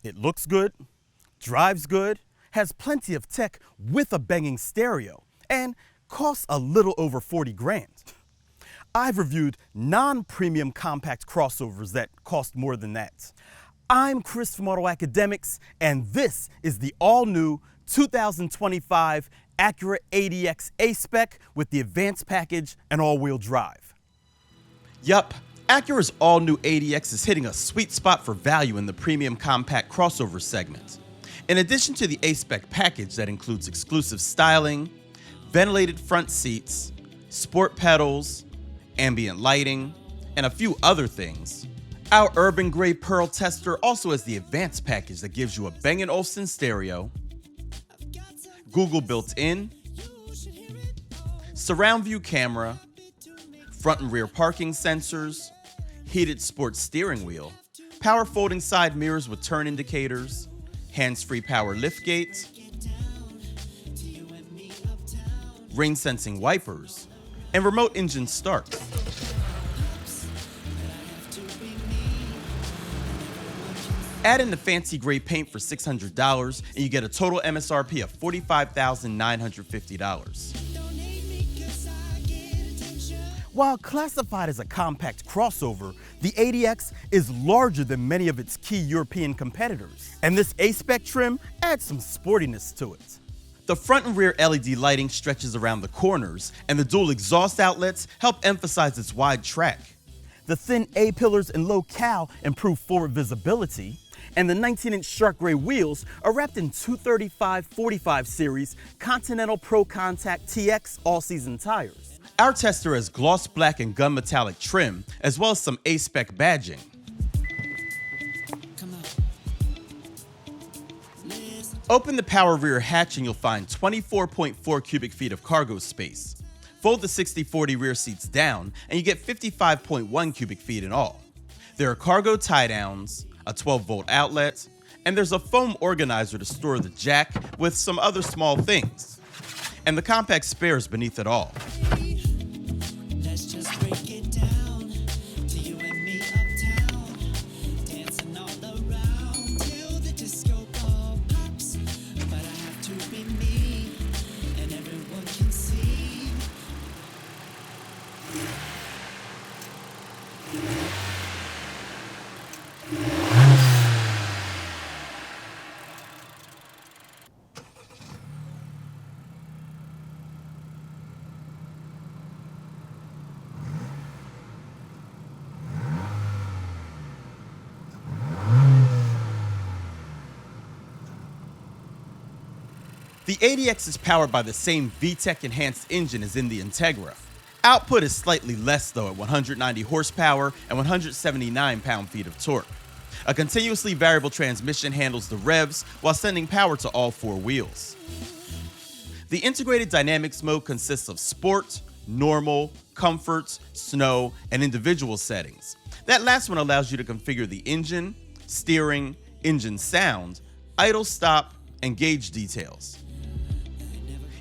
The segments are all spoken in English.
It looks good, drives good, has plenty of tech with a banging stereo, and costs a little over 40 grand. I've reviewed non-premium compact crossovers that cost more than that. I'm Chris from AutoAcademics, and this is the all-new 2025 Acura ADX A-Spec with the advanced package and all-wheel drive. Yup, Acura's all-new ADX is hitting a sweet spot for value in the premium compact crossover segment. In addition to the A-Spec package that includes exclusive styling, ventilated front seats, sport pedals, ambient lighting, and a few other things, our Urban Gray Pearl Tester also has the advanced package that gives you a Bang & Olufsen stereo, Google built-in, surround view camera, front and rear parking sensors, heated sports steering wheel, power folding side mirrors with turn indicators, hands-free power liftgate, rain sensing wipers, and remote engine start. Add in the fancy gray paint for $600 and you get a total MSRP of $45,950. While classified as a compact crossover, the ADX is larger than many of its key European competitors, and this A-Spec trim adds some sportiness to it. The front and rear LED lighting stretches around the corners, and the dual exhaust outlets help emphasize its wide track. The thin A-pillars and low cowl improve forward visibility, and the 19-inch shark gray wheels are wrapped in 235/45 series Continental Pro Contact TX all-season tires. Our tester has gloss black and gun metallic trim, as well as some A-Spec badging. Open the power rear hatch and you'll find 24.4 cubic feet of cargo space. Fold the 60/40 rear seats down and you get 55.1 cubic feet in all. There are cargo tie-downs, a 12-volt outlet, and there's a foam organizer to store the jack with some other small things. And the compact spares beneath it all. The ADX is powered by the same VTEC enhanced engine as in the Integra. Output is slightly less though at 190 horsepower and 179 pound-feet of torque. A continuously variable transmission handles the revs while sending power to all four wheels. The integrated dynamics mode consists of sport, normal, comfort, snow, and individual settings. That last one allows you to configure the engine, steering, engine sound, idle stop, and gauge details.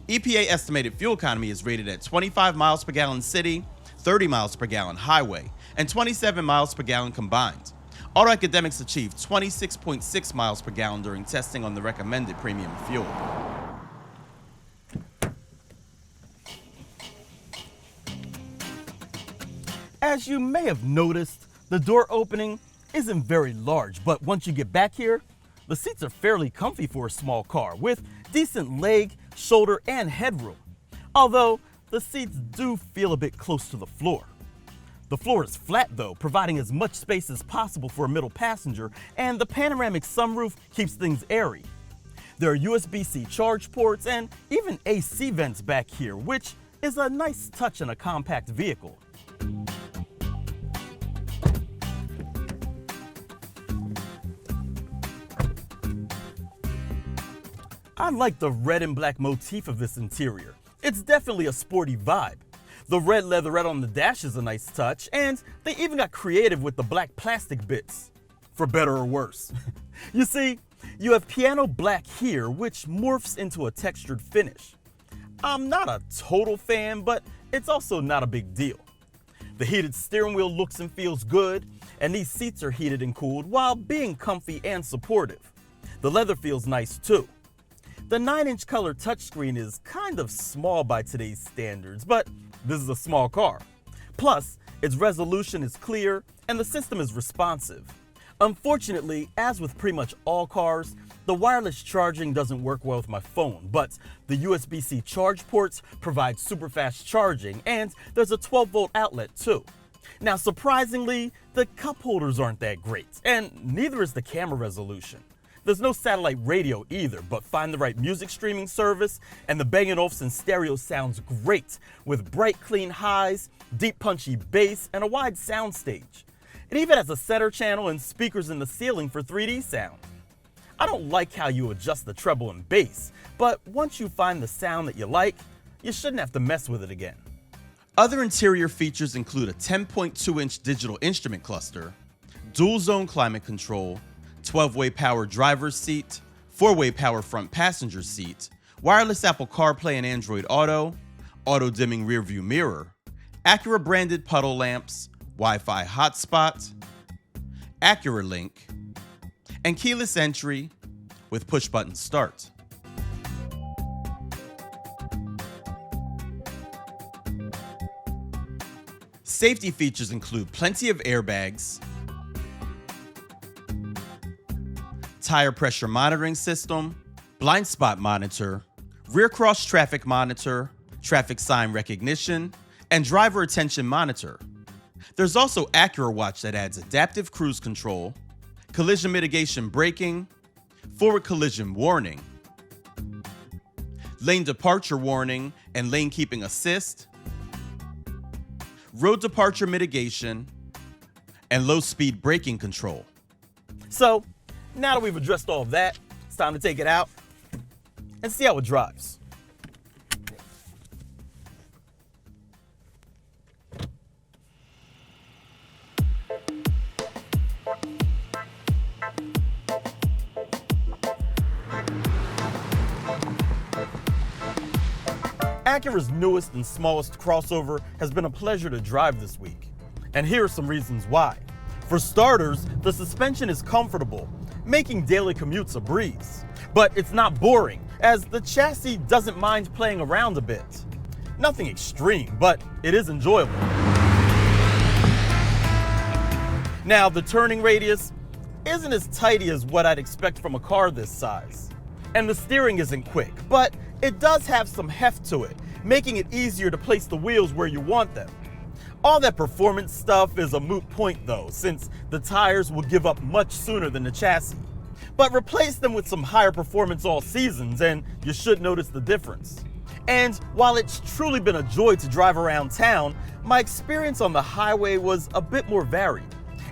EPA estimated fuel economy is rated at 25 miles per gallon city, 30 miles per gallon highway, and 27 miles per gallon combined. AutoAcademics achieved 26.6 miles per gallon during testing on the recommended premium fuel. As you may have noticed, the door opening isn't very large, but once you get back here, the seats are fairly comfy for a small car with decent leg, shoulder, and headroom. Although the seats do feel a bit close to the floor. The floor is flat though, providing as much space as possible for a middle passenger, and the panoramic sunroof keeps things airy. There are USB-C charge ports and even AC vents back here, which is a nice touch in a compact vehicle. I like the red and black motif of this interior. It's definitely a sporty vibe. The red leatherette on the dash is a nice touch, and they even got creative with the black plastic bits, for better or worse. You see, you have piano black here, which morphs into a textured finish. I'm not a total fan, but it's also not a big deal. The heated steering wheel looks and feels good, and these seats are heated and cooled while being comfy and supportive. The leather feels nice too. The 9-inch color touchscreen is kind of small by today's standards, but this is a small car. Plus, its resolution is clear and the system is responsive. Unfortunately, as with pretty much all cars, the wireless charging doesn't work well with my phone, but the USB-C charge ports provide super fast charging, and there's a 12-volt outlet too. Now, surprisingly, the cup holders aren't that great, and neither is the camera resolution. There's no satellite radio either, but find the right music streaming service, and the Bang & Olufsen stereo sounds great, with bright, clean highs, deep, punchy bass, and a wide soundstage. It even has a center channel and speakers in the ceiling for 3D sound. I don't like how you adjust the treble and bass, but once you find the sound that you like, you shouldn't have to mess with it again. Other interior features include a 10.2-inch digital instrument cluster, dual-zone climate control, 12-way power driver's seat, 4-way power front passenger seat, wireless Apple CarPlay and Android Auto, auto-dimming rearview mirror, Acura branded puddle lamps, Wi-Fi hotspot, Acura Link, and keyless entry with push-button start. Safety features include plenty of airbags, tire pressure monitoring system, blind spot monitor, rear cross traffic monitor, traffic sign recognition, and driver attention monitor. There's also Acura Watch that adds adaptive cruise control, collision mitigation braking, forward collision warning, lane departure warning and lane keeping assist, road departure mitigation, and low speed braking control. So, now that we've addressed all of that, it's time to take it out and see how it drives. Acura's newest and smallest crossover has been a pleasure to drive this week. And here are some reasons why. For starters, the suspension is comfortable, making daily commutes a breeze. But it's not boring, as the chassis doesn't mind playing around a bit. Nothing extreme, but it is enjoyable. Now, the turning radius isn't as tidy as what I'd expect from a car this size. And the steering isn't quick, but it does have some heft to it, making it easier to place the wheels where you want them. All that performance stuff is a moot point though, since the tires will give up much sooner than the chassis. But replace them with some higher performance all seasons and you should notice the difference. And while it's truly been a joy to drive around town, my experience on the highway was a bit more varied.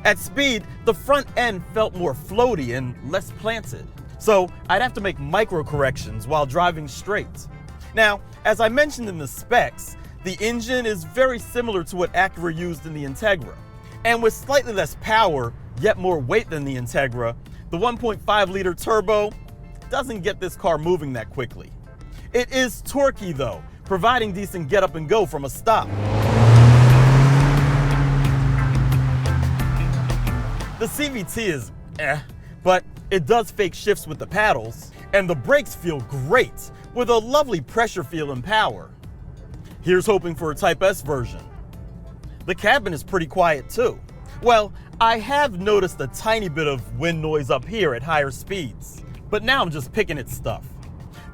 At speed, the front end felt more floaty and less planted. So I'd have to make micro corrections while driving straight. Now, as I mentioned in the specs, the engine is very similar to what Acura used in the Integra. And with slightly less power, yet more weight than the Integra, the 1.5-liter turbo doesn't get this car moving that quickly. It is torquey though, providing decent get up and go from a stop. The CVT is but it does fake shifts with the paddles, and the brakes feel great with a lovely pressure feel and power. Here's hoping for a Type S version. The cabin is pretty quiet too. Well, I have noticed a tiny bit of wind noise up here at higher speeds, but now I'm just picking at stuff.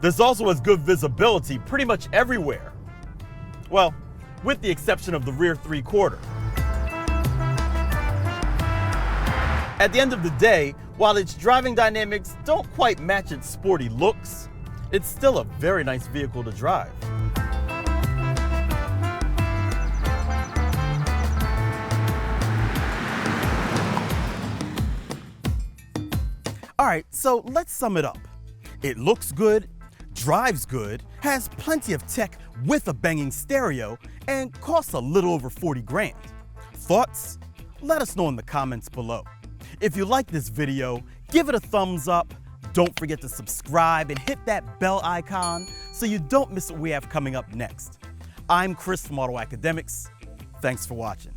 This also has good visibility pretty much everywhere. Well, with the exception of the rear 3/4. At the end of the day, while its driving dynamics don't quite match its sporty looks, it's still a very nice vehicle to drive. Alright, so let's sum it up. It looks good, drives good, has plenty of tech with a banging stereo, and costs a little over 40 grand. Thoughts? Let us know in the comments below. If you like this video, give it a thumbs up, don't forget to subscribe and hit that bell icon so you don't miss what we have coming up next. I'm Chris from AutoAcademics. Thanks for watching.